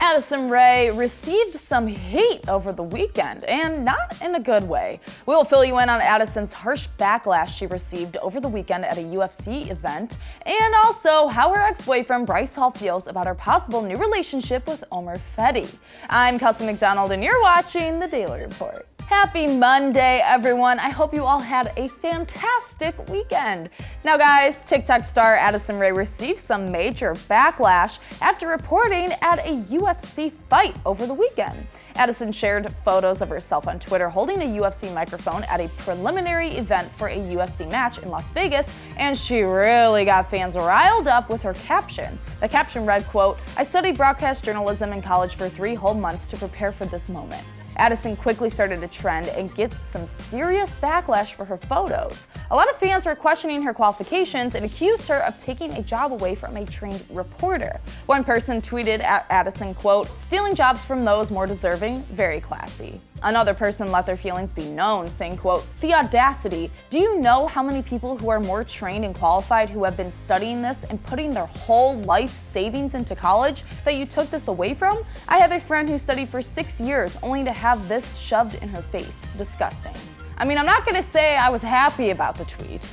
Addison Rae received some heat over the weekend, and not in a good way. We will fill you in on Addison's harsh backlash she received over the weekend at a UFC event, and also how her ex-boyfriend Bryce Hall feels about her possible new relationship with Omer Fedi. I'm Kelsey MacDonald, and you're watching The Daily Report. Happy Monday, everyone. I hope you all had a fantastic weekend. Now guys, TikTok star Addison Rae received some major backlash after reporting at a UFC fight over the weekend. Addison shared photos of herself on Twitter holding a UFC microphone at a preliminary event for a UFC match in Las Vegas, and she really got fans riled up with her caption. The caption read, quote, "I studied broadcast journalism in college for 3 whole months to prepare for this moment." Addison quickly started to trend and gets some serious backlash for her photos. A lot of fans were questioning her qualifications and accused her of taking a job away from a trained reporter. One person tweeted at Addison, quote, "Stealing jobs from those more deserving, very classy." Another person let their feelings be known, saying, quote, "The audacity. Do you know how many people who are more trained and qualified who have been studying this and putting their whole life savings into college that you took this away from? I have a friend who studied for 6 years only to have this shoved in her face. Disgusting." I mean, I'm not gonna say I was happy about the tweet.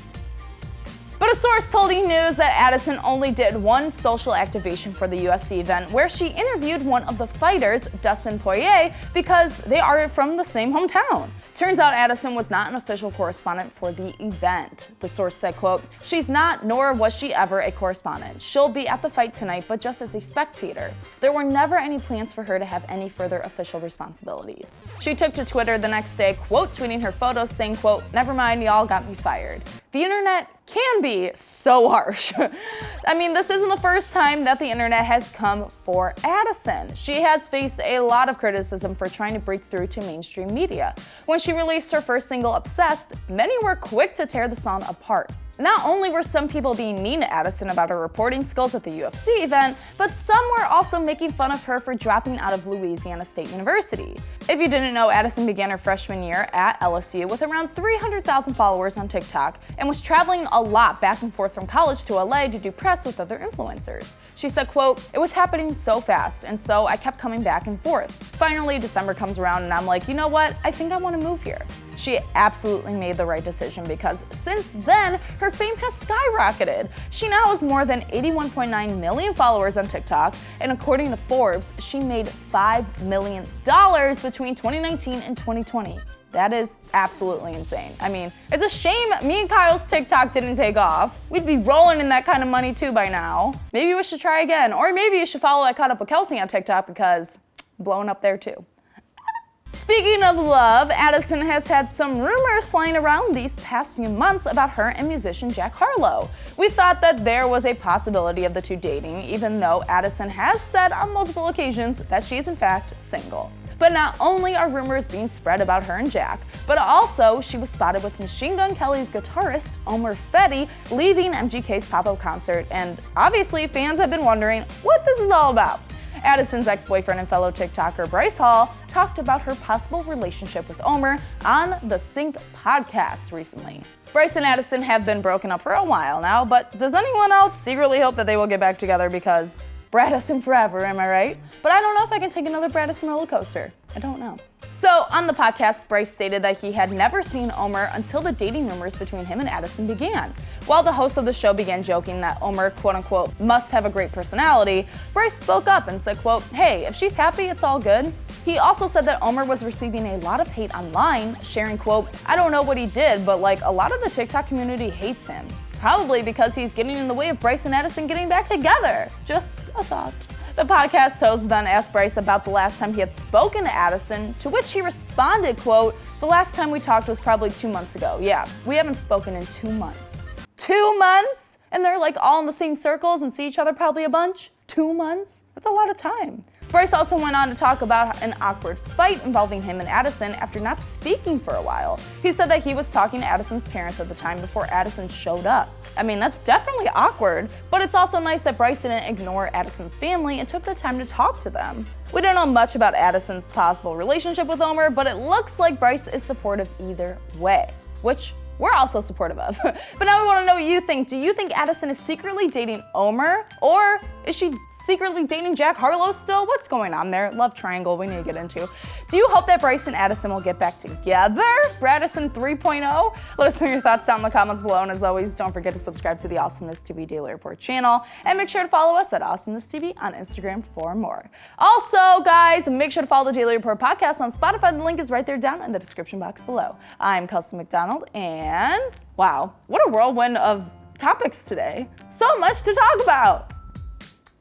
But a source told E! News that Addison only did one social activation for the UFC event, where she interviewed one of the fighters, Dustin Poirier, because they are from the same hometown. Turns out Addison was not an official correspondent for the event. The source said, quote, "She's not, nor was she ever a correspondent. She'll be at the fight tonight, but just as a spectator. There were never any plans for her to have any further official responsibilities." She took to Twitter the next day, quote, tweeting her photos, saying, quote, "Never mind, y'all got me fired." The internet can be so harsh. I mean, this isn't the first time that the internet has come for Addison. She has faced a lot of criticism for trying to break through to mainstream media. When she released her first single, Obsessed, many were quick to tear the song apart. Not only were some people being mean to Addison about her reporting skills at the UFC event, but some were also making fun of her for dropping out of Louisiana State University. If you didn't know, Addison began her freshman year at LSU with around 300,000 followers on TikTok and was traveling a lot back and forth from college to LA to do press with other influencers. She said, quote, "It was happening so fast, and so I kept coming back and forth. Finally, December comes around and I'm like, you know what, I think I want to move here." She absolutely made the right decision because since then, her fame has skyrocketed. She now has more than 81.9 million followers on TikTok, and according to Forbes, she made $5 million between 2019 and 2020. That is absolutely insane. I mean, it's a shame me and Kyle's TikTok didn't take off. We'd be rolling in that kind of money too by now. Maybe we should try again, or maybe you should follow I Caught Up with Kelsey on TikTok because I'm blowing up there too. Speaking of love, Addison has had some rumors flying around these past few months about her and musician Jack Harlow. We thought that there was a possibility of the two dating, even though Addison has said on multiple occasions that she is in fact single. But not only are rumors being spread about her and Jack, but also she was spotted with Machine Gun Kelly's guitarist Omer Fedi leaving MGK's pop-up concert, and obviously fans have been wondering what this is all about. Addison's ex-boyfriend and fellow TikToker Bryce Hall talked about her possible relationship with Omer on the Sync podcast recently. Bryce and Addison have been broken up for a while now, but does anyone else secretly hope that they will get back together because Bradison forever, am I right? But I don't know if I can take another Bradison roller coaster. I don't know. So on the podcast, Bryce stated that he had never seen Omer until the dating rumors between him and Addison began. While the host of the show began joking that Omer, quote unquote, must have a great personality, Bryce spoke up and said, quote, "Hey, if she's happy, it's all good." He also said that Omer was receiving a lot of hate online, sharing, quote, "I don't know what he did, but like a lot of the TikTok community hates him. Probably because he's getting in the way of Bryce and Addison getting back together. Just a thought." The podcast host then asked Bryce about the last time he had spoken to Addison, to which he responded, quote, "The last time we talked was probably 2 months ago. Yeah, we haven't spoken in 2 months. 2 months? And they're like all in the same circles and see each other probably a bunch? 2 months? That's a lot of time. Bryce also went on to talk about an awkward fight involving him and Addison after not speaking for a while. He said that he was talking to Addison's parents at the time before Addison showed up. I mean, that's definitely awkward, but it's also nice that Bryce didn't ignore Addison's family and took the time to talk to them. We don't know much about Addison's possible relationship with Omer, but it looks like Bryce is supportive either way, which we're also supportive of. But now we want to know what you think. Do you think Addison is secretly dating Omer, or Is she secretly dating Jack Harlow still? What's going on there? Love triangle we need to get into. Do you hope that Bryce and Addison will get back together? Bradison 3.0? Let us know your thoughts down in the comments below, and as always, don't forget to subscribe to the AwesomenessTV Daily Report channel, and make sure to follow us at AwesomenessTV on Instagram for more. Also, guys, make sure to follow the Daily Report podcast on Spotify. The link is right there down in the description box below. I'm Kelsey MacDonald, and wow, what a whirlwind of topics today. So much to talk about.